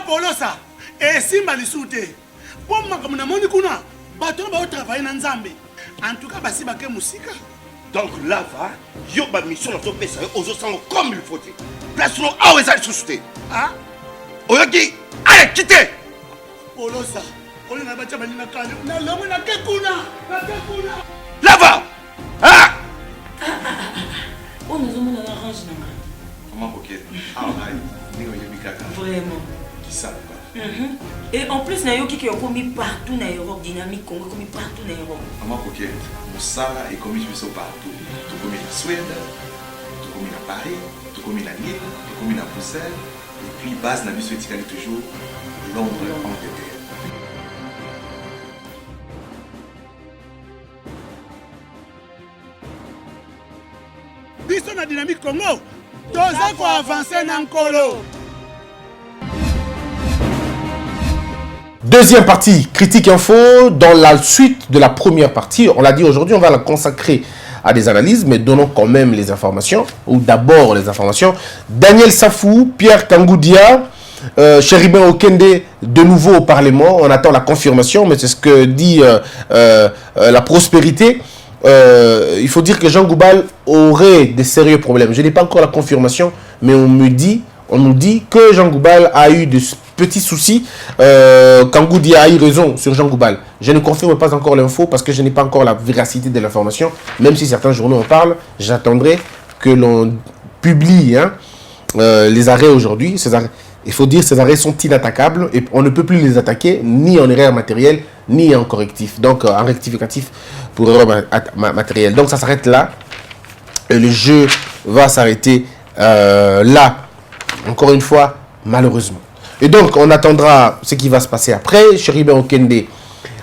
Polosa, et Simba Lissoute. Pour moi, comme on a kuna, bateau va travailler dans Zambé. En tout cas, basi baké musika. Donc là, va, yo ba mission dans ton pays, aux autres comme il faut. Place nous à où est-ce souté. Ah? Oyoki, allez, quittez. Polosa, on est là-bas, on est là, Là-bas. Ah! On nous a mis dans la range. Comment ok? Ah, vraiment. Qui ça? Et en plus, il y a qui ont commis partout dans l'Europe, dynamique, Congo, commis partout dans l'Europe. Comment ok? Moussala est commis partout. Tout commis en Suède, tout commis à Paris, tout commis à Lille, tout commis à Bruxelles. Et puis, base n'a vu toujours Londres, Angleterre. Biso na dynamique Congo, toza ko avancer na nkolo. Deuxième partie, critique info. Dans la suite de la première partie, on l'a dit aujourd'hui, on va la consacrer à des analyses, mais donnons quand même les informations, ou d'abord les informations. Daniel Safou, Pierre Kangoudia, Chéribin Okende, de nouveau au Parlement. On attend la confirmation, mais c'est ce que dit la prospérité. Il faut dire que Jean Goubal aurait des sérieux problèmes. Je n'ai pas encore la confirmation, mais on nous dit que Jean Goubal a eu de petits soucis. Kangoudi a eu raison sur Jean Goubal. Je ne confirme pas encore l'info parce que je n'ai pas encore la véracité de l'information. Même si certains journaux en parlent, j'attendrai que l'on publie les arrêts aujourd'hui. Il faut dire que ces arrêts sont inattaquables et on ne peut plus les attaquer ni en erreur matérielle ni en correctif. Donc en rectificatif pour erreur matérielle. Donc ça s'arrête là. Et le jeu va s'arrêter là. Encore une fois, malheureusement. Et donc on attendra ce qui va se passer après. Chéribin Okende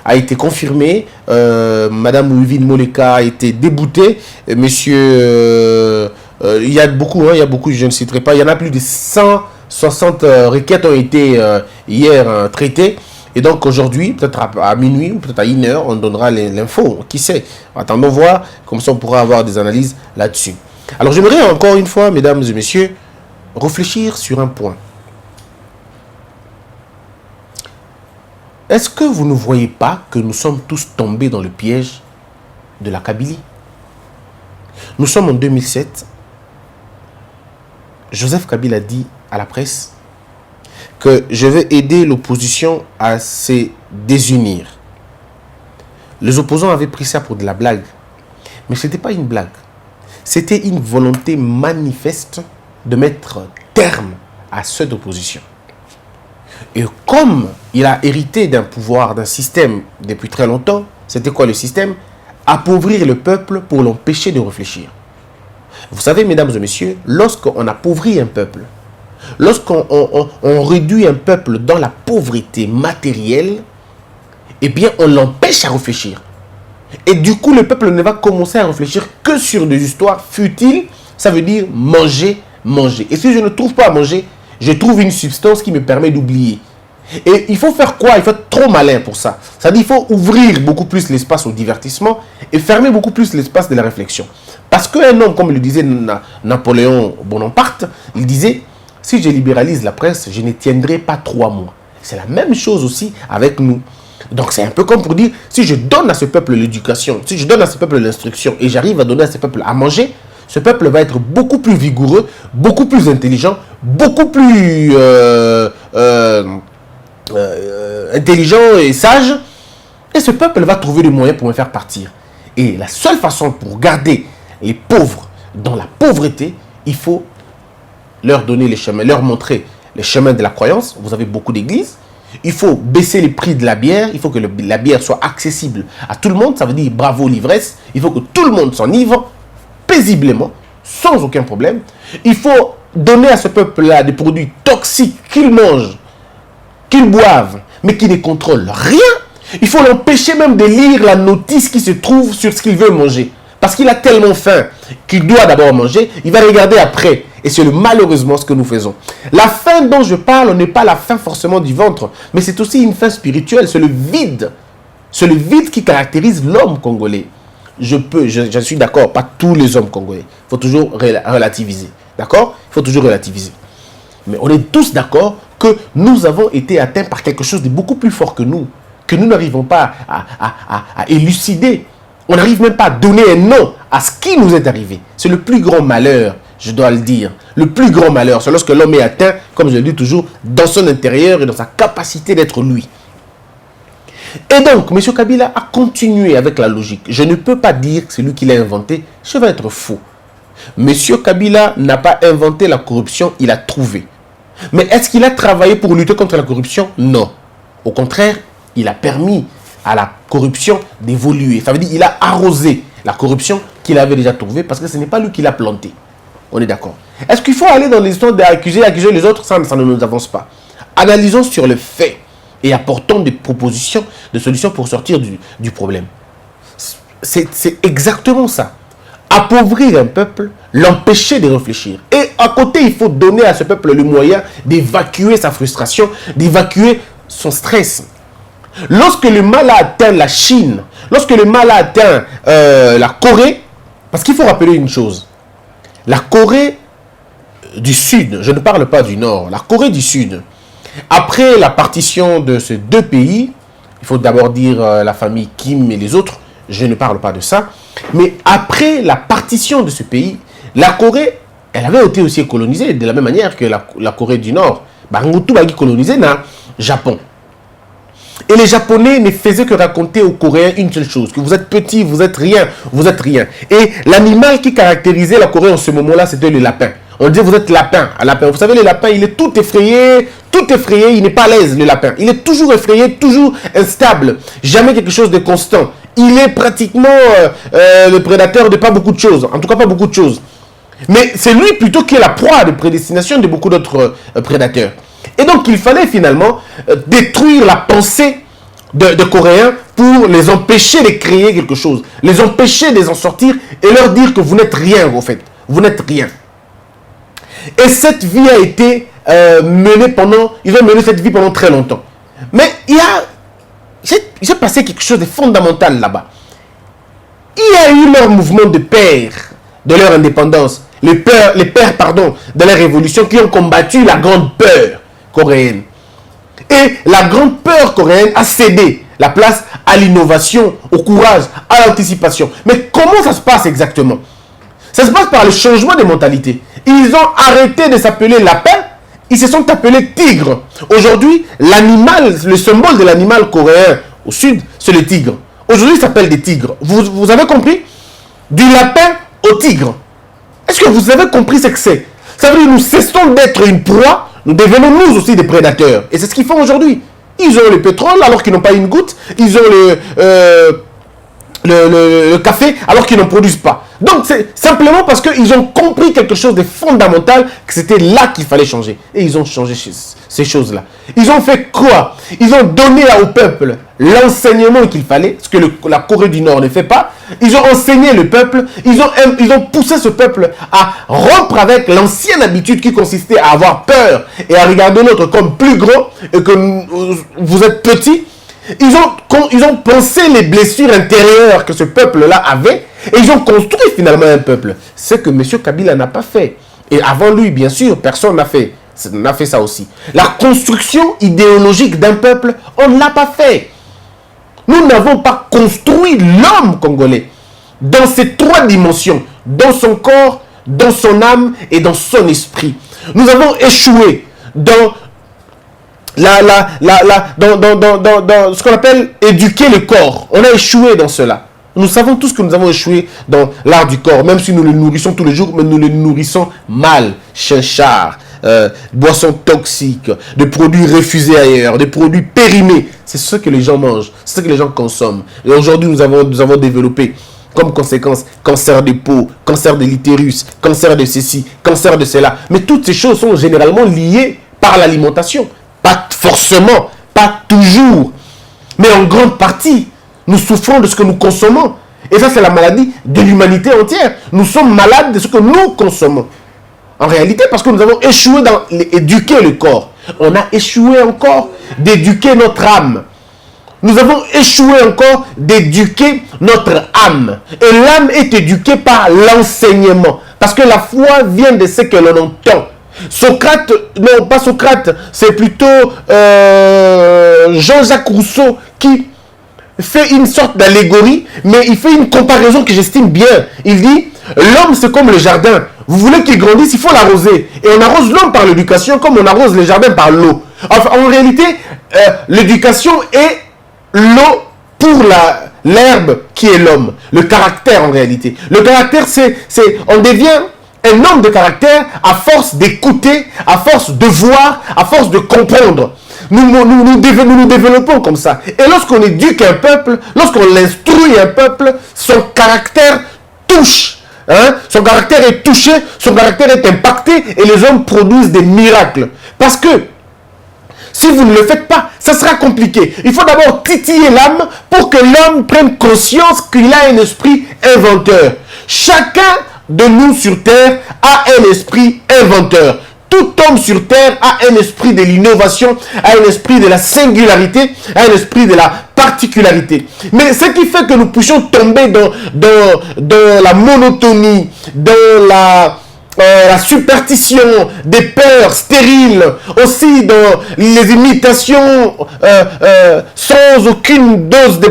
a été confirmé. Madame Ouivine Moleka a été déboutée. Monsieur, il y a beaucoup, je ne citerai pas. Il y en a plus de 160 requêtes ont été hier traitées. Et donc aujourd'hui, peut-être à minuit ou peut-être à 1h, on donnera l'info. Qui sait? Attendons voir, comme ça on pourra avoir des analyses là-dessus. Alors j'aimerais encore une fois, mesdames et messieurs, réfléchir sur un point. Est-ce que vous ne voyez pas que nous sommes tous tombés dans le piège de la Kabylie? Nous sommes en 2007. Joseph Kabila a dit à la presse que je vais aider l'opposition à se désunir. Les opposants avaient pris ça pour de la blague. Mais ce n'était pas une blague. C'était une volonté manifeste de mettre terme à cette opposition. Et comme il a hérité d'un pouvoir, d'un système depuis très longtemps, c'était quoi le système? Appauvrir le peuple pour l'empêcher de réfléchir. Vous savez, mesdames et messieurs, lorsqu'on appauvrit un peuple, lorsqu'on réduit un peuple dans la pauvreté matérielle, eh bien, on l'empêche à réfléchir. Et du coup, le peuple ne va commencer à réfléchir que sur des histoires futiles. Ça veut dire manger, manger. Et si je ne trouve pas à manger, je trouve une substance qui me permet d'oublier. Et il faut faire quoi? Il faut être trop malin pour ça. C'est-à-dire qu'il faut ouvrir beaucoup plus l'espace au divertissement et fermer beaucoup plus l'espace de la réflexion. Parce qu'un homme, comme le disait Napoléon Bonaparte, il disait, si je libéralise la presse, je ne tiendrai pas 3 mois. C'est la même chose aussi avec nous. Donc c'est un peu comme pour dire, si je donne à ce peuple l'éducation, si je donne à ce peuple l'instruction et j'arrive à donner à ce peuple à manger, ce peuple va être beaucoup plus vigoureux, beaucoup plus intelligent, beaucoup plus intelligent et sage. Et ce peuple va trouver les moyens pour me faire partir. Et la seule façon pour garder les pauvres dans la pauvreté, il faut leur donner les chemins, leur montrer les chemins de la croyance. Vous avez beaucoup d'églises. Il faut baisser les prix de la bière. Il faut que la bière soit accessible à tout le monde. Ça veut dire bravo l'ivresse. Il faut que tout le monde s'enivre paisiblement, sans aucun problème. Il faut donner à ce peuple-là des produits toxiques qu'ils mangent, qu'ils boivent, mais qui ne contrôlent rien. Il faut l'empêcher même de lire la notice qui se trouve sur ce qu'il veut manger. Parce qu'il a tellement faim qu'il doit d'abord manger, il va regarder après. Et c'est malheureusement ce que nous faisons. La faim dont je parle n'est pas la faim forcément du ventre, mais c'est aussi une faim spirituelle, c'est le vide. C'est le vide qui caractérise l'homme congolais. Je suis d'accord, pas tous les hommes congolais. Il faut toujours relativiser. D'accord? Il faut toujours relativiser. Mais on est tous d'accord que nous avons été atteints par quelque chose de beaucoup plus fort que nous n'arrivons pas à élucider. On n'arrive même pas à donner un nom à ce qui nous est arrivé. C'est le plus grand malheur, je dois le dire. Le plus grand malheur, c'est lorsque l'homme est atteint, comme je le dis toujours, dans son intérieur et dans sa capacité d'être lui. Et donc, M. Kabila a continué avec la logique. Je ne peux pas dire que c'est lui qui l'a inventé. Je vais être faux. M. Kabila n'a pas inventé la corruption, il a trouvé. Mais est-ce qu'il a travaillé pour lutter contre la corruption? Non. Au contraire, il a permis à la corruption d'évoluer. Ça veut dire qu'il a arrosé la corruption qu'il avait déjà trouvée parce que ce n'est pas lui qui l'a plantée. On est d'accord. Est-ce qu'il faut aller dans l'histoire d'accuser les autres? Ça ne nous avance pas. Analysons sur le fait et apportons des propositions, des solutions pour sortir du problème. C'est exactement ça. Appauvrir un peuple, l'empêcher de réfléchir. Et à côté, il faut donner à ce peuple le moyen d'évacuer sa frustration, d'évacuer son stress. Lorsque le mal a atteint la Chine, lorsque le mal a atteint la Corée, parce qu'il faut rappeler une chose, la Corée du Sud, je ne parle pas du Nord, la Corée du Sud, après la partition de ces deux pays, il faut d'abord dire la famille Kim et les autres, je ne parle pas de ça, mais après la partition de ce pays, la Corée, elle avait été aussi colonisée de la même manière que la Corée du Nord. Tout a été colonisé dans le Japon. Et les Japonais ne faisaient que raconter aux Coréens une seule chose, que vous êtes petits, vous êtes rien, vous êtes rien. Et l'animal qui caractérisait la Corée en ce moment-là, c'était le lapin. On disait, vous êtes lapin. Vous savez, le lapin, il est tout effrayé, il n'est pas à l'aise, le lapin. Il est toujours effrayé, toujours instable, jamais quelque chose de constant. Il est pratiquement le prédateur de pas beaucoup de choses, en tout cas pas beaucoup de choses. Mais c'est lui plutôt qui est la proie de prédestination de beaucoup d'autres prédateurs. Et donc, il fallait finalement détruire la pensée de Coréens pour les empêcher de créer quelque chose, les empêcher de en sortir et leur dire que vous n'êtes rien, en fait. Vous n'êtes rien. Et cette vie a été menée ils ont mené cette vie pendant très longtemps. Mais j'ai passé quelque chose de fondamental là-bas. Il y a eu leur mouvement de pères, de leur indépendance, les pères, de leur révolution qui ont combattu la grande peur coréenne. Et la grande peur coréenne a cédé la place à l'innovation, au courage, à l'anticipation. Mais comment ça se passe exactement? Ça se passe par le changement de mentalité. Ils ont arrêté de s'appeler lapin, ils se sont appelés tigres. Aujourd'hui, l'animal, le symbole de l'animal coréen au sud, c'est le tigre. Aujourd'hui, il s'appelle des tigres. Vous avez compris? Du lapin au tigre. Est-ce que vous avez compris ce que c'est? Ça veut dire que nous cessons d'être une proie, nous devenons nous aussi des prédateurs. Et c'est ce qu'ils font aujourd'hui. Ils ont le pétrole alors qu'ils n'ont pas une goutte. Ils ont le café alors qu'ils n'en produisent pas. Donc c'est simplement parce qu'ils ont compris quelque chose de fondamental, que c'était là qu'il fallait changer. Et ils ont changé ces choses-là. Ils ont fait quoi? Ils ont donné au peuple l'enseignement qu'il fallait, ce que la Corée du Nord ne fait pas. Ils ont enseigné le peuple, ils ont poussé ce peuple à rompre avec l'ancienne habitude qui consistait à avoir peur et à regarder l'autre comme plus gros et que vous êtes petit. Ils ont pensé les blessures intérieures que ce peuple-là avait et ils ont construit finalement un peuple. Ce que M. Kabila n'a pas fait. Et avant lui, bien sûr, personne n'a fait ça aussi. La construction idéologique d'un peuple, on ne l'a pas fait. Nous n'avons pas construit l'homme congolais dans ces trois dimensions, dans son corps, dans son âme et dans son esprit. Nous avons échoué dans dans ce qu'on appelle éduquer le corps. On a échoué dans cela. Nous savons tous que nous avons échoué dans l'art du corps, même si nous le nourrissons tous les jours, mais nous le nourrissons mal. Chinchards, boissons toxiques, des produits refusés ailleurs, des produits périmés. C'est ce que les gens mangent, c'est ce que les gens consomment. Et aujourd'hui, nous avons développé comme conséquence cancer de peau, cancer de l'utérus, cancer de ceci, cancer de cela. Mais toutes ces choses sont généralement liées par l'alimentation. Pas forcément, pas toujours, mais en grande partie, nous souffrons de ce que nous consommons. Et ça, c'est la maladie de l'humanité entière. Nous sommes malades de ce que nous consommons. En réalité, parce que nous avons échoué dans éduquer le corps. On a échoué encore d'éduquer notre âme. Nous avons échoué encore d'éduquer notre âme. Et l'âme est éduquée par l'enseignement. Parce que la foi vient de ce que l'on entend. Socrate, non pas Socrate, c'est plutôt Jean-Jacques Rousseau qui fait une sorte d'allégorie, mais il fait une comparaison que j'estime bien. Il dit, l'homme c'est comme le jardin. Vous voulez qu'il grandisse, il faut l'arroser. Et on arrose l'homme par l'éducation comme on arrose les jardins par l'eau. Enfin, en réalité, l'éducation est l'eau pour l'herbe qui est l'homme. Le caractère en réalité. Le caractère, on devient un homme de caractère à force d'écouter, à force de voir, à force de comprendre. Nous développons comme ça. Et lorsqu'on éduque un peuple, lorsqu'on instruit un peuple, son caractère touche. Son caractère est touché, son caractère est impacté et les hommes produisent des miracles. Parce que si vous ne le faites pas, ça sera compliqué. Il faut d'abord titiller l'âme pour que l'homme prenne conscience qu'il a un esprit inventeur. Chacun de nous sur terre a un esprit inventeur. Tout homme sur terre a un esprit de l'innovation, a un esprit de la singularité, a un esprit de la particularité. Mais ce qui fait que nous puissions tomber dans la monotonie, dans la superstition, des peurs stériles, aussi dans les imitations sans aucune dose de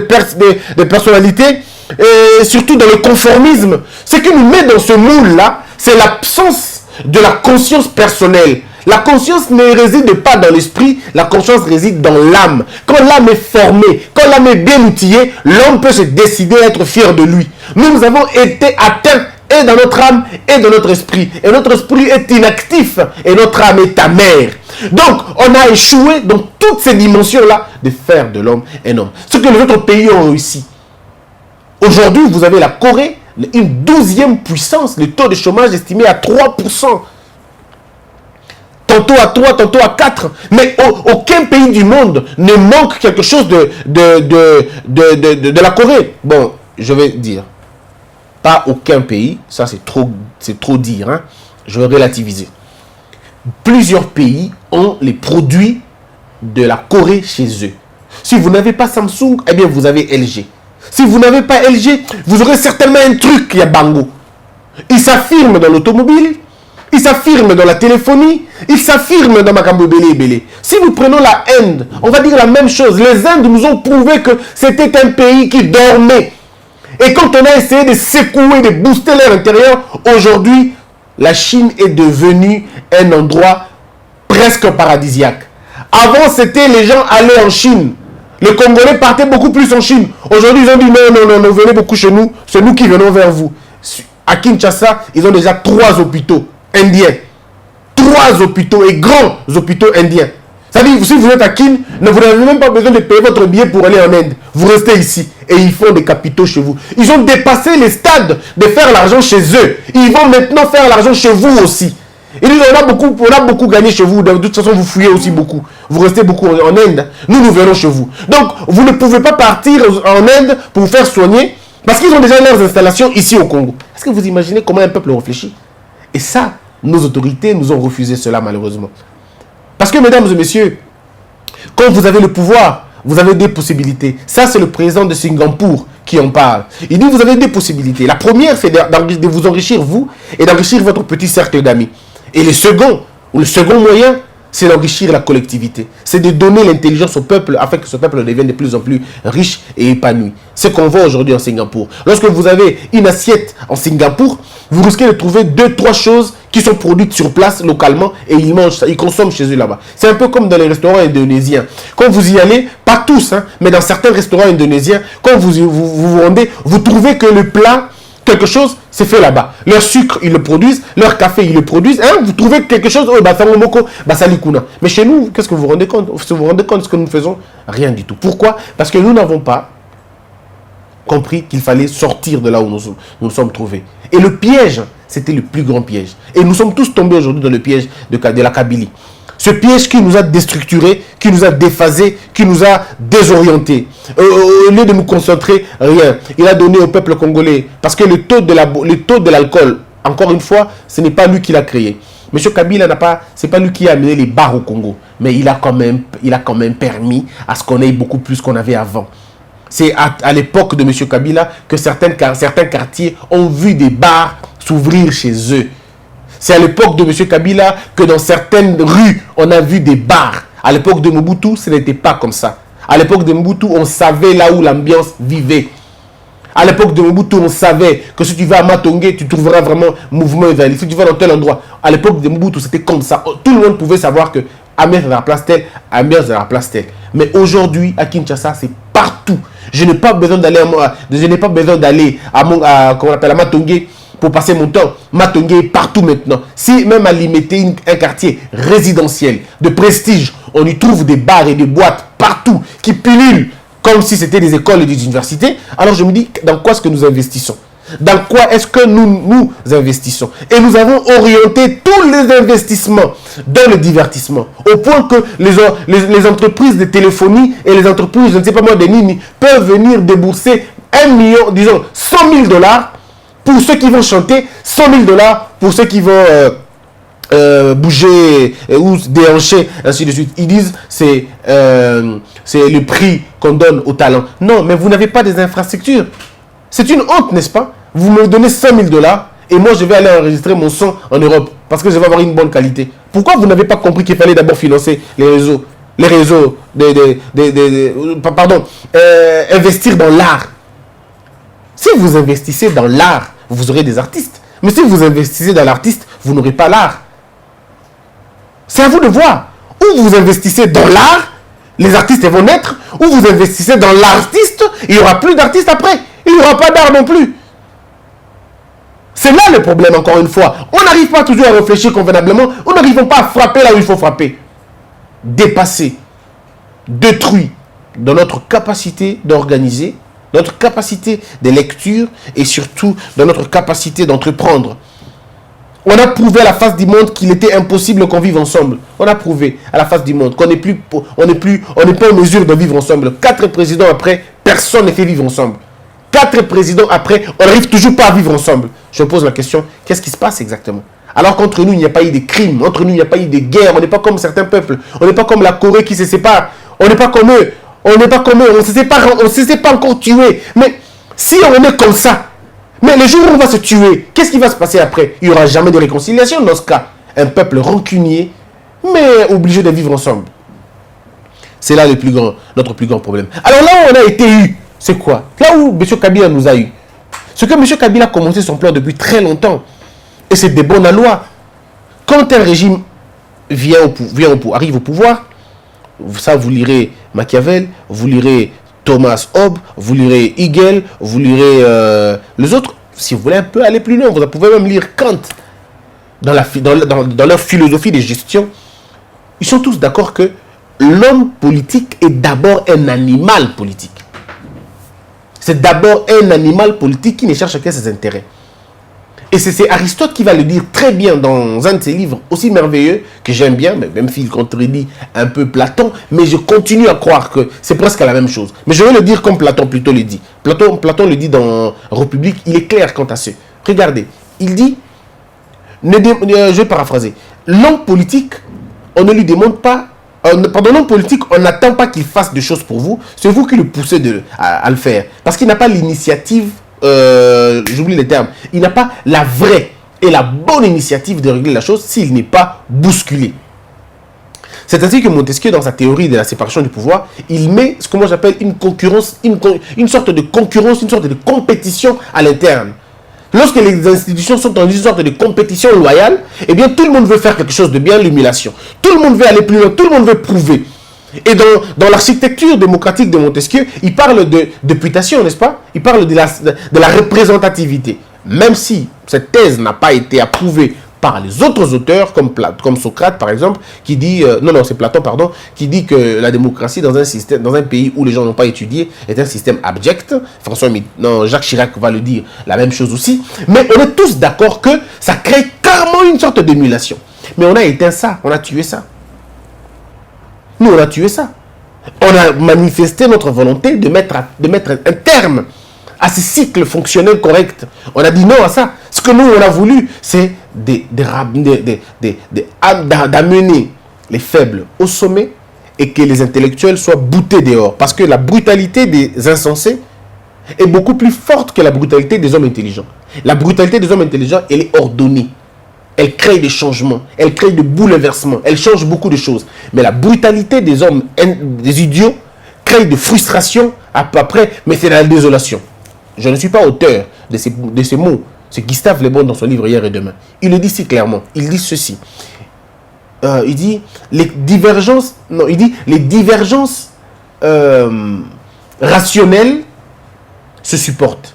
personnalité, et surtout dans le conformisme. Ce qui nous met dans ce moule-là, c'est l'absence de la conscience personnelle. La conscience ne réside pas dans l'esprit, la conscience réside dans l'âme. Quand l'âme est formée, quand l'âme est bien outillée, l'homme peut se décider à être fier de lui. Nous avons été atteints et dans notre âme et dans notre esprit. Et notre esprit est inactif et notre âme est amère. Donc, on a échoué dans toutes ces dimensions-là de faire de l'homme un homme. Ce que les autres pays ont réussi. Aujourd'hui, vous avez la Corée, une 12e puissance, le taux de chômage estimé à 3%. Tantôt à 3, tantôt à 4. Mais aucun pays du monde ne manque quelque chose de la Corée. Bon, je vais dire, pas aucun pays, ça c'est trop dire, hein. Je vais relativiser. Plusieurs pays ont les produits de la Corée chez eux. Si vous n'avez pas Samsung, eh bien vous avez LG. Si vous n'avez pas LG, vous aurez certainement un truc qui a Bango. Il s'affirme dans l'automobile, il s'affirme dans la téléphonie, il s'affirme dans Makambo Belé Belé. Si nous prenons la Inde, on va dire la même chose. Les Indes nous ont prouvé que c'était un pays qui dormait. Et quand on a essayé de secouer, de booster leur intérieur, aujourd'hui, la Chine est devenue un endroit presque paradisiaque. Avant, c'était les gens allaient en Chine. Les Congolais partaient beaucoup plus en Chine. Aujourd'hui, ils ont dit non, venez beaucoup chez nous. C'est nous qui venons vers vous. À Kinshasa, ils ont déjà 3 hôpitaux indiens. 3 hôpitaux et grands hôpitaux indiens. C'est-à-dire, si vous êtes à Kin, vous n'avez même pas besoin de payer votre billet pour aller en Inde. Vous restez ici et ils font des capitaux chez vous. Ils ont dépassé les stades de faire l'argent chez eux. Ils vont maintenant faire l'argent chez vous aussi. Ils disent, on a beaucoup gagné chez vous. De toute façon, vous fouillez aussi beaucoup. Vous restez beaucoup en Inde. Nous venons chez vous. Donc, vous ne pouvez pas partir en Inde pour vous faire soigner parce qu'ils ont déjà leurs installations ici au Congo. Est-ce que vous imaginez comment un peuple réfléchit? Et ça, nos autorités nous ont refusé cela malheureusement. Parce que, mesdames et messieurs, quand vous avez le pouvoir, vous avez des possibilités. Ça, c'est le président de Singapour qui en parle. Il dit, vous avez des possibilités. La première, c'est de vous enrichir, vous, et d'enrichir votre petit cercle d'amis. Et le second moyen, c'est d'enrichir la collectivité. C'est de donner l'intelligence au peuple afin que ce peuple devienne de plus en plus riche et épanoui. C'est ce qu'on voit aujourd'hui en Singapour. Lorsque vous avez une assiette en Singapour, vous risquez de trouver 2-3 choses qui sont produites sur place localement et ils mangent ça, ils consomment chez eux là-bas. C'est un peu comme dans les restaurants indonésiens. Quand vous y allez, pas tous, hein, mais dans certains restaurants indonésiens, quand vous rendez, vous trouvez que le plat, quelque chose, c'est fait là-bas. Leur sucre, ils le produisent. Leur café, ils le produisent. Hein, vous trouvez quelque chose, mais chez nous, qu'est-ce que vous vous rendez compte? Vous vous rendez compte de ce que nous faisons? Rien du tout. Pourquoi? Parce que nous n'avons pas compris qu'il fallait sortir de là où nous sommes trouvés. Et le piège, c'était le plus grand piège. Et nous sommes tous tombés aujourd'hui dans le piège de la Kabylie. Ce piège qui nous a déstructurés, qui nous a déphasés, qui nous a désorientés. Au lieu de nous concentrer, rien. Il a donné au peuple congolais. Parce que le taux de l'alcool, encore une fois, ce n'est pas lui qui l'a créé. M. Kabila c'est pas lui qui a amené les bars au Congo. Mais il a quand même permis à ce qu'on ait beaucoup plus qu'on avait avant. C'est à l'époque de M. Kabila que certains quartiers ont vu des bars s'ouvrir chez eux. C'est à l'époque de M. Kabila que dans certaines rues, on a vu des bars. À l'époque de Mobutu, ce n'était pas comme ça. À l'époque de Mobutu, on savait là où l'ambiance vivait. À l'époque de Mobutu, on savait que si tu vas à Matongé, tu trouveras vraiment mouvement évangélique. Si tu vas dans tel endroit, à l'époque de Mobutu, c'était comme ça. Tout le monde pouvait savoir que Ambiance est dans la place telle, Ambiance est dans la place telle. Mais aujourd'hui, à Kinshasa, c'est partout. Je n'ai pas besoin d'aller à Matongé pour passer mon temps. Matongé est partout maintenant. Si même à limiter un quartier résidentiel de prestige, on y trouve des bars et des boîtes partout qui pullulent comme si c'était des écoles et des universités, alors je me dis, dans quoi est-ce que nous investissons? Dans quoi est-ce que nous investissons? Et nous avons orienté tous les investissements dans le divertissement, au point que les entreprises de téléphonie et les entreprises, je ne sais pas moi, des Nini, peuvent venir débourser 1 million, disons, 100 000 $ pour ceux qui vont chanter, 100 000 $ pour ceux qui vont bouger ou déhancher, ainsi de suite. Ils disent c'est le prix qu'on donne au talent. Non, mais vous n'avez pas des infrastructures. C'est une honte, n'est-ce pas? Vous me donnez 100 000 $ et moi je vais aller enregistrer mon son en Europe parce que je vais avoir une bonne qualité. Pourquoi vous n'avez pas compris qu'il fallait d'abord financer les réseaux, investir dans l'art? Si vous investissez dans l'art, vous aurez des artistes. Mais si vous investissez dans l'artiste, vous n'aurez pas l'art. C'est à vous de voir. Ou vous investissez dans l'art, les artistes vont naître, ou vous investissez dans l'artiste, il n'y aura plus d'artistes après. Il n'y aura pas d'art non plus. C'est là le problème, encore une fois. On n'arrive pas toujours à réfléchir convenablement. On n'arrive pas à frapper là où il faut frapper. Dépassé, détruit dans notre capacité d'organiser, notre capacité de lecture et surtout dans notre capacité d'entreprendre. On a prouvé à la face du monde qu'il était impossible qu'on vive ensemble. On a prouvé à la face du monde qu'on n'est pas en mesure de vivre ensemble. 4 présidents après, personne ne fait vivre ensemble. 4 présidents après, on n'arrive toujours pas à vivre ensemble. Je me pose la question, qu'est-ce qui se passe exactement? Alors qu'entre nous, il n'y a pas eu de crimes, entre nous, il n'y a pas eu de guerres, on n'est pas comme certains peuples, on n'est pas comme la Corée qui se sépare, on n'est pas comme eux, on ne s'est pas encore tué. Mais si on est comme ça, mais le jour où on va se tuer, qu'est-ce qui va se passer après? Il n'y aura jamais de réconciliation dans ce cas. Un peuple rancunier, mais obligé de vivre ensemble. C'est là notre plus grand problème. Alors là où on a été eu, c'est quoi? Là où M. Kabila nous a eu. C'est que M. Kabila a commencé son plan depuis très longtemps. Et c'est des bonnes lois. Quand un régime arrive au pouvoir, ça vous lirez Machiavel, vous lirez Thomas Hobbes, vous lirez Hegel, vous lirez les autres. Si vous voulez un peu aller plus loin, vous pouvez même lire Kant. Dans leur philosophie de gestion, ils sont tous d'accord que l'homme politique est d'abord un animal politique. C'est d'abord un animal politique qui ne cherche qu'à ses intérêts. Et c'est Aristote qui va le dire très bien dans un de ses livres aussi merveilleux, que j'aime bien, même s'il contredit un peu Platon, mais je continue à croire que c'est presque la même chose. Mais je vais le dire comme Platon plutôt le dit. Platon le dit dans République, il est clair quant à ce. Regardez, il dit, je vais paraphraser, l'homme politique, on ne lui demande pas, l'homme politique, on n'attend pas qu'il fasse des choses pour vous, c'est vous qui le poussez à le faire. Parce qu'il n'a pas l'initiative, j'oublie les termes, il n'a pas la vraie et la bonne initiative de régler la chose s'il n'est pas bousculé. C'est ainsi que Montesquieu, dans sa théorie de la séparation du pouvoir, il met ce que moi j'appelle une concurrence, une sorte de concurrence, une sorte de compétition à l'interne. Lorsque les institutions sont dans une sorte de compétition loyale, eh bien tout le monde veut faire quelque chose de bien, l'humiliation. Tout le monde veut aller plus loin, tout le monde veut prouver. Et dans l'architecture démocratique de Montesquieu, il parle de députation, n'est-ce pas? Il parle de la représentativité. Même si cette thèse n'a pas été approuvée par les autres auteurs, comme Socrate par exemple, qui dit, c'est Platon, pardon, qui dit que la démocratie dans un pays où les gens n'ont pas étudié est un système abject. Jacques Chirac va le dire, la même chose aussi. Mais on est tous d'accord que ça crée carrément une sorte d'émulation. Mais on a éteint ça, on a tué ça. Nous, on a tué ça. On a manifesté notre volonté de mettre un terme à ce cycle fonctionnel correct. On a dit non à ça. Ce que nous, on a voulu, c'est d'amener les faibles au sommet et que les intellectuels soient boutés dehors. Parce que la brutalité des insensés est beaucoup plus forte que la brutalité des hommes intelligents. La brutalité des hommes intelligents, elle est ordonnée. elle crée des changements, elle crée des bouleversements, elle change beaucoup de choses. Mais la brutalité des hommes, des idiots, crée des frustrations après, mais c'est la désolation. Je ne suis pas auteur de ces mots. C'est Gustave Le Bon dans son livre Hier et Demain. Il le dit si clairement. Il dit ceci. Il dit les divergences rationnelles se supportent.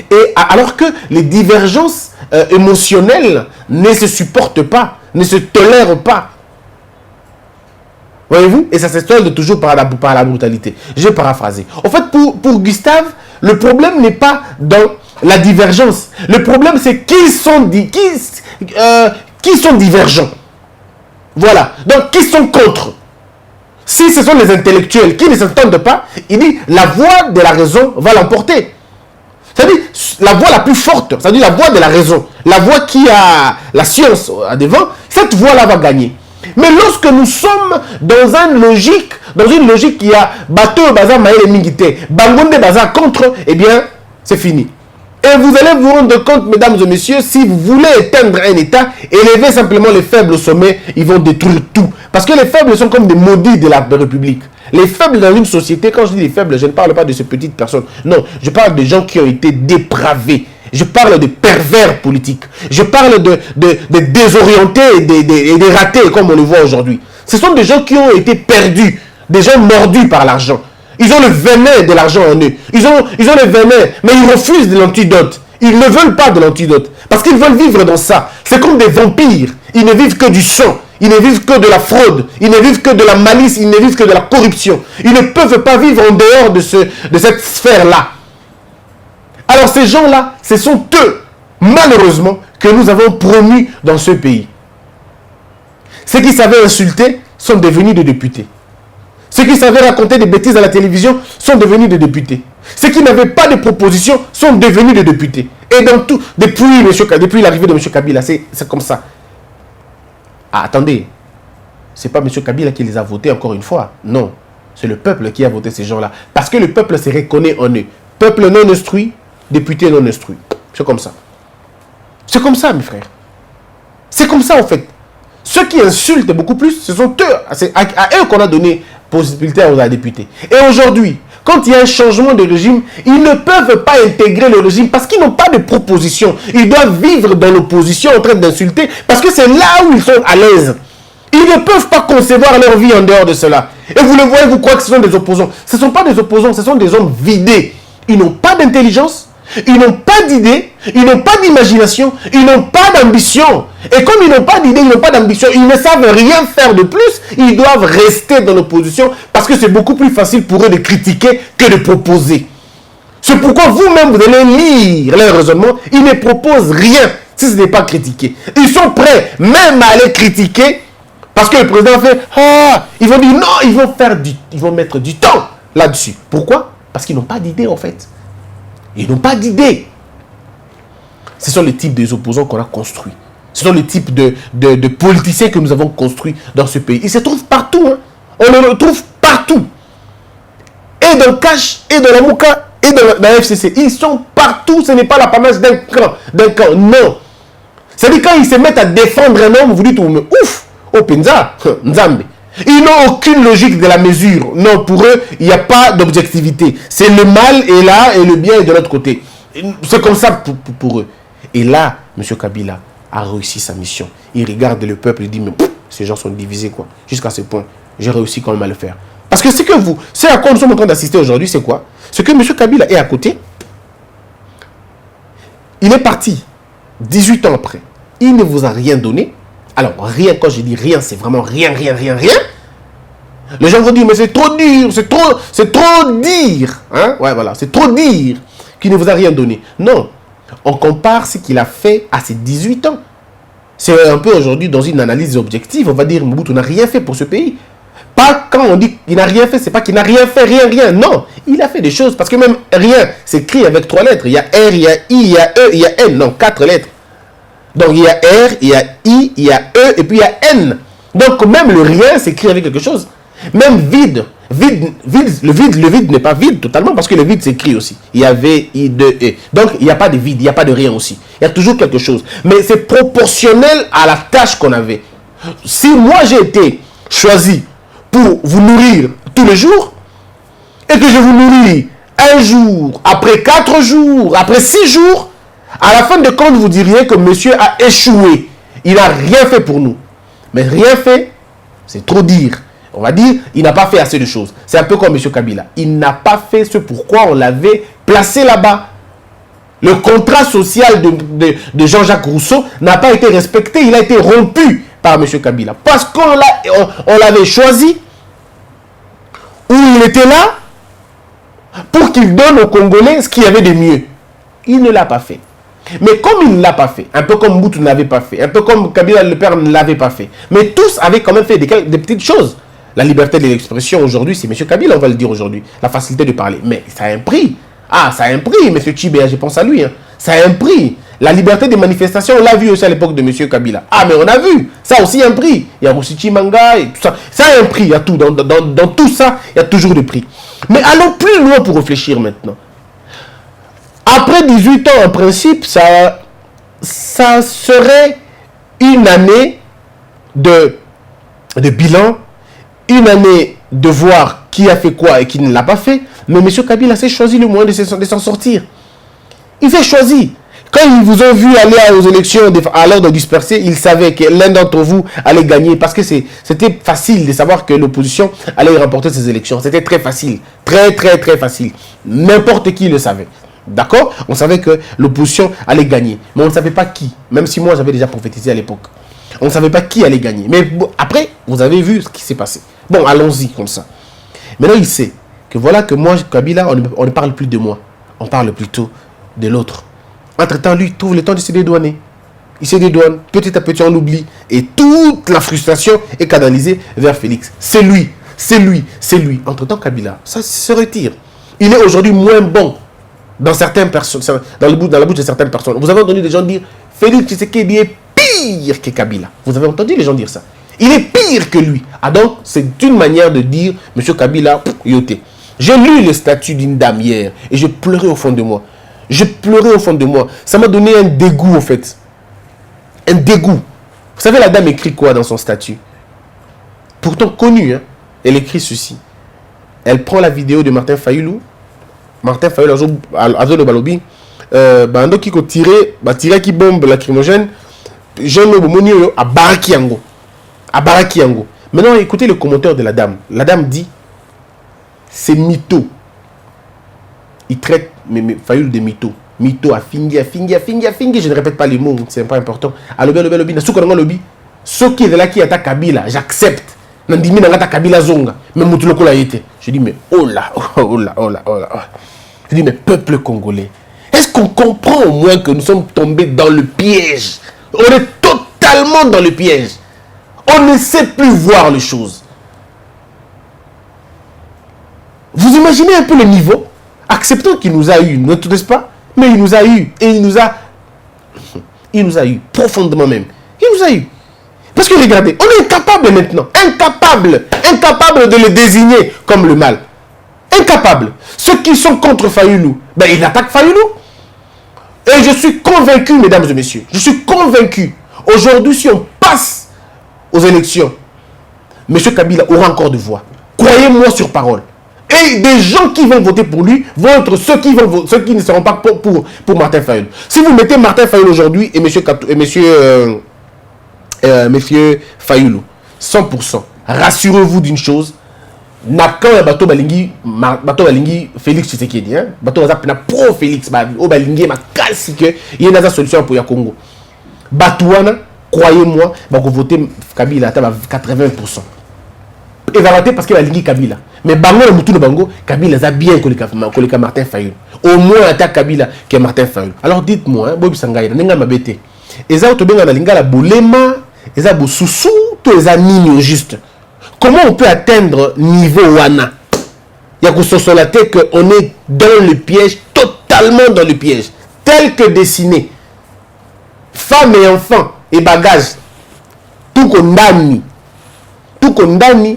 Et alors que les divergences émotionnelles ne se supportent pas, ne se tolèrent pas. Voyez-vous? Et ça s'explique toujours par la brutalité. Je vais paraphraser. En fait, pour Gustave, le problème n'est pas dans la divergence. Le problème, c'est qui sont divergents. Voilà. Donc, qui sont contre? Si ce sont les intellectuels qui ne s'entendent pas, il dit la voix de la raison va l'emporter. C'est-à-dire la voix la plus forte, c'est-à-dire la voix de la raison, la voix qui a la science à devant, cette voix-là va gagner. Mais lorsque nous sommes dans une logique qui a bateau bazar maël mingité, bangonde bazar contre, eh bien, c'est fini. Et vous allez vous rendre compte, mesdames et messieurs, si vous voulez éteindre un État, élevez simplement les faibles au sommet, ils vont détruire tout. Parce que les faibles sont comme des maudits de la République. Les faibles dans une société, quand je dis les faibles, je ne parle pas de ces petites personnes. Non, je parle de gens qui ont été dépravés. Je parle de pervers politiques. Je parle de désorientés et des ratés, comme on le voit aujourd'hui. Ce sont des gens qui ont été perdus, des gens mordus par l'argent. Ils ont le venin de l'argent en eux. Ils ont le venin, mais ils refusent de l'antidote. Ils ne veulent pas de l'antidote. Parce qu'ils veulent vivre dans ça. C'est comme des vampires. Ils ne vivent que du sang. Ils ne vivent que de la fraude. Ils ne vivent que de la malice. Ils ne vivent que de la corruption. Ils ne peuvent pas vivre en dehors de cette sphère-là. Alors ces gens-là, ce sont eux, malheureusement, que nous avons promus dans ce pays. Ceux qui savaient insulter sont devenus des députés. Ceux qui savaient raconter des bêtises à la télévision sont devenus des députés. Ceux qui n'avaient pas de propositions sont devenus des députés. Et dans tout, depuis l'arrivée de M. Kabila, c'est comme ça. Ah, attendez, c'est pas M. Kabila qui les a votés encore une fois. Non, c'est le peuple qui a voté ces gens-là. Parce que le peuple se reconnaît en eux. Peuple non instruit, député non instruit. C'est comme ça. C'est comme ça, mes frères. C'est comme ça, en fait. Ceux qui insultent beaucoup plus, ce sont eux. C'est à eux qu'on a donné possibilité aux députés. Et aujourd'hui, quand il y a un changement de régime, ils ne peuvent pas intégrer le régime parce qu'ils n'ont pas de proposition. Ils doivent vivre dans l'opposition en train d'insulter parce que c'est là où ils sont à l'aise. Ils ne peuvent pas concevoir leur vie en dehors de cela. Et vous le voyez, vous croyez que ce sont des opposants. Ce ne sont pas des opposants, ce sont des hommes vidés. Ils n'ont pas d'intelligence, ils n'ont pas d'idées, ils n'ont pas d'imagination, ils n'ont pas d'ambition. Et comme ils n'ont pas d'idées, ils n'ont pas d'ambition, ils ne savent rien faire de plus, ils doivent rester dans l'opposition parce que c'est beaucoup plus facile pour eux de critiquer que de proposer. C'est pourquoi vous-même, vous allez lire leur raisonnement, ils ne proposent rien si ce n'est pas critiquer. Ils sont prêts même à aller critiquer parce que le président fait « Ah !» Ils vont dire « Non !» Ils vont mettre du temps là-dessus. Pourquoi? Parce qu'ils n'ont pas d'idée en fait. Ils n'ont pas d'idée. Ce sont les types des opposants qu'on a construits. Ce sont les types de politiciens que nous avons construits dans ce pays. Ils se trouvent partout. Hein. On les retrouve partout. Et dans le Cash, et dans la Mouka, et dans la FCC. Ils sont partout. Ce n'est pas l'apanage d'un camp. Non. C'est-à-dire quand ils se mettent à défendre un homme, vous dites, ouf, oh Penza, Nzambe. Ils n'ont aucune logique de la mesure. Non, pour eux, il n'y a pas d'objectivité. C'est le mal est là et le bien est de l'autre côté. C'est comme ça pour eux. Et là, M. Kabila a réussi sa mission. Il regarde le peuple et dit, mais ces gens sont divisés, quoi. Jusqu'à ce point, j'ai réussi quand même à le faire. Parce que c'est à quoi nous sommes en train d'assister aujourd'hui, c'est quoi? Ce que M. Kabila est à côté, il est parti 18 ans après. Il ne vous a rien donné. Alors, rien, quand je dis rien, c'est vraiment rien. Les gens vont dire, mais c'est trop dur, c'est trop dire. Hein? Ouais, voilà, c'est trop dire qu'il ne vous a rien donné. Non, on compare ce qu'il a fait à ses 18 ans. C'est un peu aujourd'hui dans une analyse objective, on va dire, Mobutu n'a rien fait pour ce pays. Pas quand on dit qu'il n'a rien fait, c'est pas qu'il n'a rien fait, rien. Non, il a fait des choses, parce que même rien s'écrit avec 3 lettres. Il y a R, il y a I, il y a E, il y a N. Non, 4 lettres. Donc il y a R, il y a I, il y a E et puis il y a N. Donc même le rien s'écrit avec quelque chose. Même vide, Le vide n'est pas vide totalement parce que le vide s'écrit aussi. Il y avait I2E. Donc il n'y a pas de vide, il n'y a pas de rien aussi. Il y a toujours quelque chose. Mais c'est proportionnel à la tâche qu'on avait. Si moi j'ai été choisi pour vous nourrir tous les jours et que je vous nourris un jour, après 4 jours, après 6 jours, à la fin de compte vous diriez que monsieur a échoué. Il n'a rien fait pour nous. Mais rien fait, c'est trop dire. On va dire, il n'a pas fait assez de choses. C'est un peu comme M. Kabila. Il n'a pas fait ce pourquoi on l'avait placé là-bas. Le contrat social de Jean-Jacques Rousseau n'a pas été respecté. Il a été rompu par M. Kabila. Parce qu'on l'avait choisi, où il était là, pour qu'il donne aux Congolais ce qu'il y avait de mieux. Il ne l'a pas fait. Mais comme il ne l'a pas fait, un peu comme Mobutu ne l'avait pas fait, un peu comme Kabila le père ne l'avait pas fait, mais tous avaient quand même fait des petites choses. La liberté de l'expression aujourd'hui, c'est M. Kabila, on va le dire aujourd'hui. La facilité de parler. Mais ça a un prix. Ah, ça a un prix, M. Tchibéa, je pense à lui. Hein. Ça a un prix. La liberté des manifestations, on l'a vu aussi à l'époque de M. Kabila. Ah, mais on a vu. Ça a aussi un prix. Il y a Roussichi Manga et tout ça. Ça a un prix. Il y a tout. Dans tout ça, il y a toujours des prix. Mais allons plus loin pour réfléchir maintenant. Après 18 ans, en principe, ça serait une année de bilan, une année de voir qui a fait quoi et qui ne l'a pas fait. Mais M. Kabila s'est choisi le moyen de s'en sortir. Il s'est choisi. Quand ils vous ont vu aller aux élections à l'heure de disperser, ils savaient que l'un d'entre vous allait gagner parce que c'était facile de savoir que l'opposition allait remporter ces élections. C'était très facile. Très, très, très facile. N'importe qui le savait. D'accord? On savait que l'opposition allait gagner. Mais on ne savait pas qui. Même si moi, j'avais déjà prophétisé à l'époque. On ne savait pas qui allait gagner. Mais bon, après, vous avez vu ce qui s'est passé. Bon, allons-y comme ça. Maintenant, il sait que voilà que moi, Kabila, on ne parle plus de moi. On parle plutôt de l'autre. Entre-temps, lui, il trouve le temps de se dédouaner. Il se dédouane. Petit à petit, on l'oublie. Et toute la frustration est canalisée vers Félix. C'est lui. C'est lui. C'est lui. Entre-temps, Kabila, ça se retire. Il est aujourd'hui moins bon dans certaines personnes, dans la bouche de certaines personnes. Vous avez entendu des gens dire Félix Tshisekedi est pire que Kabila. Vous avez entendu les gens dire ça. Il est pire que lui. Ah donc, c'est une manière de dire M. Kabila, yoté. J'ai lu le statut d'une dame hier et je pleurais au fond de moi. Je pleurais au fond de moi. Ça m'a donné un dégoût en fait. Un dégoût. Vous savez, la dame écrit quoi dans son statut? Pourtant connue, hein? Elle écrit ceci. Elle prend la vidéo de Martin Fayulu. Martin Fayulu a le balobi. Bando qui a tiré qui bombe lacrymogène. Jean Lobomoni à Barakiango. À Barakiango. Maintenant, écoutez le commentaire de la dame. La dame dit c'est mytho. Il traite Fayulu de mytho. Mytho a fingi. Je ne répète pas les mots, c'est pas important. A lobi. Na souka lobi. Ce qui est là qui attaque Kabila, j'accepte. Nandimi nangata Kabila zonga. Mais Moutuloko l'a été. Je dis mais oh là. Je dis mais peuple congolais. Est-ce qu'on comprend au moins que nous sommes tombés dans le piège? On est totalement dans le piège. On ne sait plus voir les choses. Vous imaginez un peu le niveau? Acceptons qu'il nous a eu, n'est-ce pas? Mais il nous a eu. Et il nous a eu. Profondément même. Il nous a eu. Parce que regardez, on est incapable maintenant. Incapable de le désigner comme le mal. Incapable. Ceux qui sont contre Fayulu, ben ils attaquent Fayulu. Et je suis convaincu, mesdames et messieurs, je suis convaincu. Aujourd'hui, si on passe aux élections, M. Kabila aura encore de voix. Croyez-moi sur parole. Et des gens qui vont voter pour lui vont être ceux qui ne seront pas pour Martin Fayulu. Si vous mettez Martin Fayulu aujourd'hui et monsieur Fayulu, 100%, rassurez-vous d'une chose, Nakon ya bato balingi Félix Tshisekedi, hein? Bato baza pena pro Félix balingi makasi que il y a une solution pour ya Congo. Batouana, croyez-moi, va voter Kabila à 80%. Et va voter parce qu'il a lingi Kabila. Mais bango le mutu bango, Kabila a bien que Martin Fayulu. Au moins attaque Kabila que Martin Fayulu. Alors dites-moi, Bobi Sangaï, nenga mabete. Eza to benga na linga la bolema, eza bo susu, to eza nini au juste. Comment on peut atteindre niveau wana? Il y a que sur la tête qu'on est dans le piège, totalement dans le piège, tel que dessiné. Femmes et enfants et bagages, tout condamné,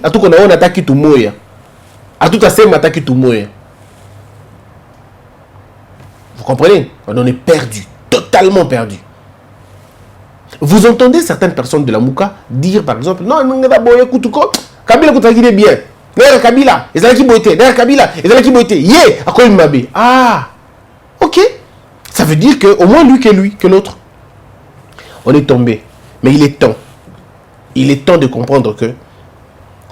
à tout qu'on a attaqué tout moya. À tout à fait, m'attaquer tout le monde. Vous comprenez? On est perdu, totalement perdu. Vous entendez certaines personnes de la Mouka dire par exemple, non, Kabila est bien. Derrière Kabila, ils allaient qui boiter. Derrière Kabila, ils allaient qui boiter. Yeah, à quoi il m'a dit? Ah, ok. Ça veut dire que au moins lui, que l'autre. On est tombé. Mais il est temps. Il est temps de comprendre que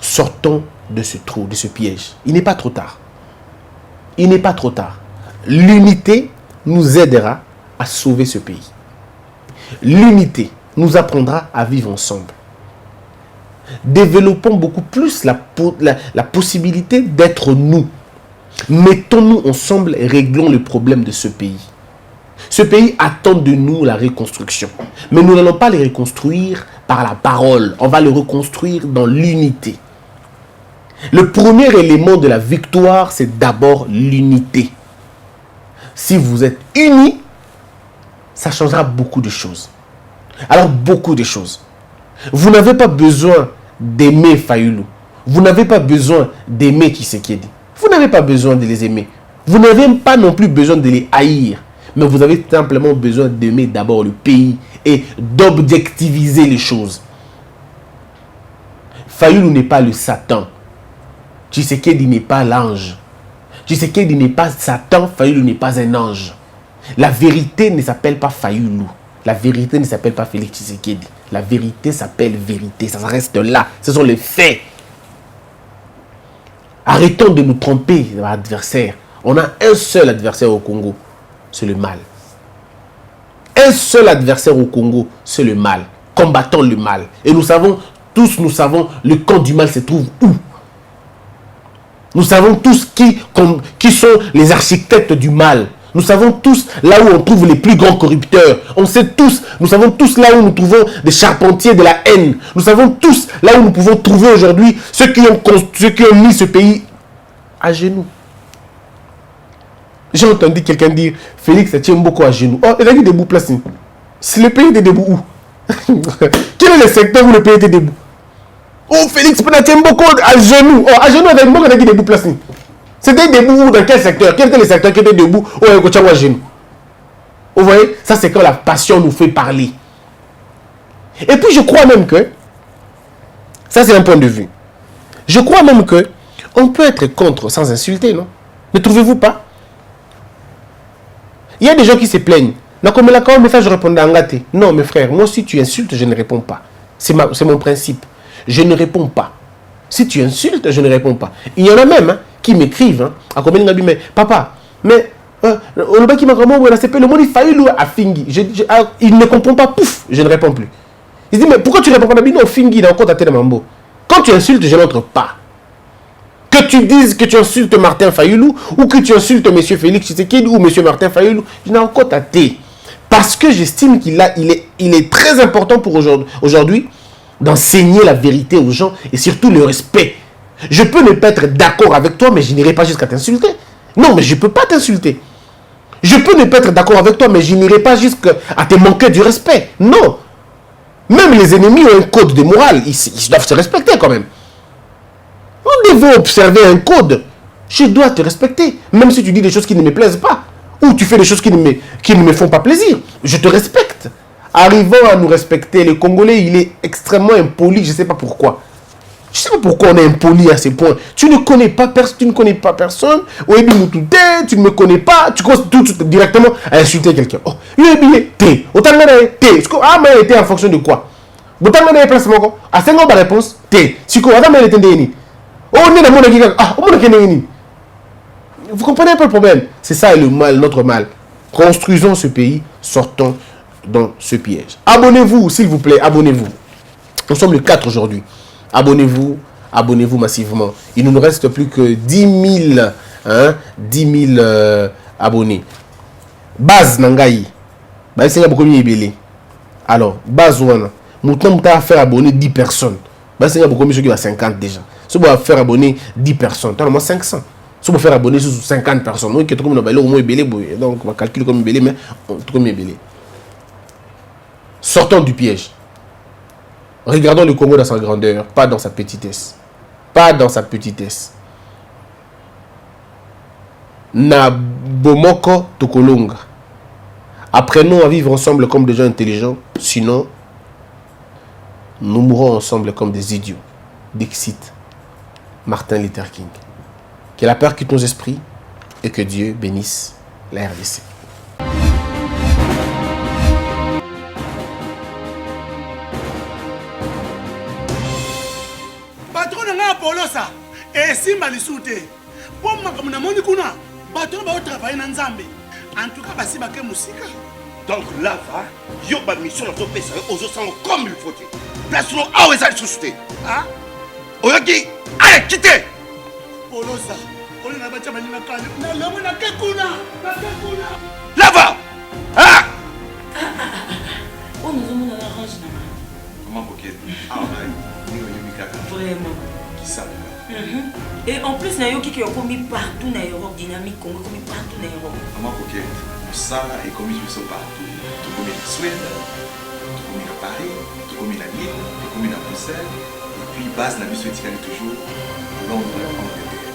sortons de ce trou, de ce piège. Il n'est pas trop tard. Il n'est pas trop tard. L'unité nous aidera à sauver ce pays. L'unité nous apprendra à vivre ensemble. Développons beaucoup plus la possibilité d'être nous. Mettons-nous ensemble et réglons le problème de ce pays. Ce pays attend de nous la reconstruction. Mais nous n'allons pas le reconstruire par la parole. On va le reconstruire dans l'unité. Le premier élément de la victoire, c'est d'abord l'unité. Si vous êtes unis, ça changera beaucoup de choses. Alors, beaucoup de choses. Vous n'avez pas besoin d'aimer Fayulu. Vous n'avez pas besoin d'aimer Tshisekedi. Vous n'avez pas besoin de les aimer. Vous n'avez pas non plus besoin de les haïr. Mais vous avez simplement besoin d'aimer d'abord le pays et d'objectiviser les choses. Fayulu n'est pas le Satan. Tshisekedi n'est pas l'ange. Tshisekedi n'est pas Satan. Fayulu n'est pas un ange. La vérité ne s'appelle pas Fayulu. La vérité ne s'appelle pas Félix Tshisekedi. La vérité s'appelle vérité. Ça reste là. Ce sont les faits. Arrêtons de nous tromper dans l'adversaire. On a un seul adversaire au Congo. C'est le mal. Un seul adversaire au Congo, c'est le mal. Combattons le mal. Et nous savons, tous nous savons, le camp du mal se trouve où? Nous savons tous qui sont les architectes du mal. Nous savons tous là où on trouve les plus grands corrupteurs. On sait tous, nous savons tous là où nous trouvons des charpentiers de la haine. Nous savons tous là où nous pouvons trouver aujourd'hui ceux qui ont mis ce pays à genoux. J'ai entendu quelqu'un dire, Félix tient beaucoup à genoux. Oh, il a dit debout, place. Si le pays était debout, où? Quel est le secteur où le pays était debout? Oh, Félix tient beaucoup à genoux. Oh, à genoux, avec moi, il a dit debout, place. C'était debout dans quel secteur? Quel était le secteur qui était debout? Oh, il y a à genoux. Vous voyez? Ça, c'est quand la passion nous fait parler. Et puis, je crois même que, ça, c'est un point de vue. Je crois même que, on peut être contre sans insulter, non? Ne trouvez-vous pas? Il y a des gens qui se plaignent. Comme un message, je réponds à Ngate. Non, mes frères, moi, si tu insultes, je ne réponds pas. C'est mon principe. Je ne réponds pas. Si tu insultes, je ne réponds pas. Il y en a même qui m'écrivent. À combien de mais papa, mais le mec qui m'a vraiment le mot il Fayulu à Fingi. Il ne comprend pas, pouf, je ne réponds plus. Il dit, mais pourquoi tu ne réponds pas? Non, Fingi, il a encore tâté de mambo. Quand tu insultes, je n'entre pas. Que tu dises que tu insultes Martin Fayulu ou que tu insultes M. Félix Tshisekedi ou M. Martin Fayulu, je n'ai encore tâté. Parce que j'estime qu'il est très important pour aujourd'hui d'enseigner la vérité aux gens et surtout le respect. Je peux ne pas être d'accord avec toi, mais je n'irai pas jusqu'à t'insulter. Non, mais je ne peux pas t'insulter. Je peux ne pas être d'accord avec toi, mais je n'irai pas jusqu'à te manquer du respect. Non. Même les ennemis ont un code de morale. Ils doivent se respecter quand même. Nous devons observer un code. Je dois te respecter. Même si tu dis des choses qui ne me plaisent pas. Ou tu fais des choses qui ne me font pas plaisir. Je te respecte. Arrivons à nous respecter. Le Congolais, il est extrêmement impoli. Je ne sais pas pourquoi. Je ne sais pas pourquoi on est impoli à ce point. Tu ne connais pas personne. Tu ne me connais pas. Tu commences tout directement à insulter quelqu'un. Oh, il est bien. T. Autant de ah, mais il était en fonction de quoi? Autant de place encore. À 5 ans, la réponse. T. Si quoi? Autant de était. Oh, on est dans mon équipe. Ah, on est. Vous comprenez un peu le problème? C'est ça le mal, notre mal. Construisons ce pays. Sortons dans ce piège. Abonnez-vous, s'il vous plaît. Abonnez-vous. Nous sommes le 4 aujourd'hui. Abonnez-vous, abonnez-vous massivement. Il ne nous reste plus que 10 000 abonnés. Base Nangaï. C'est beaucoup mieux belé. Alors, base one. Nous avons faire abonner 10 personnes. C'est beaucoup mieux que 50 déjà. Si vous faire abonner 10 personnes, tu as au moins 500. Si vous faire abonner 50 personnes, moi qui est au moins belé, donc on va calculer comme belé, mais tout comme belé. Sortons du piège. Regardons le Congo dans sa grandeur, pas dans sa petitesse. Pas dans sa petitesse. na bomoko tokolonga. Apprenons à vivre ensemble comme des gens intelligents, sinon nous mourrons ensemble comme des idiots. Dixit Martin Luther King. Que la peur quitte nos esprits et que Dieu bénisse la RDC. Patron na Polosa et simba lisute. Pour makambo na moni kuna bato ba travailler na Nzambe. En tout cas basi bake musika. Donc là va yo ba mission na to pesa yo ozo sango comme il faut. Place no awe za susute. Ah? Oyoki, allez quittez. Polosa. On na bacha bani na kanya. Na lomo na kekuna. Na kekuna. Là va. Ah! Oh, nous avons la range na. Comment coquette? Ah ouais. Vraiment. Qui ça? Et en plus, na yo qui est commis partout na Europe, dynamique Congo commis partout na Europe. Comment coquette? Ça est commis partout. Tout comme en Suède, tout comme à Paris, tout comme à Lille, tout comme à Bruxelles. Et puis base la mission est toujours Londres, Angleterre.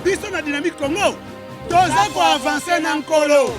Biso na dynamique Congo. Toza ko avancer na nkolo.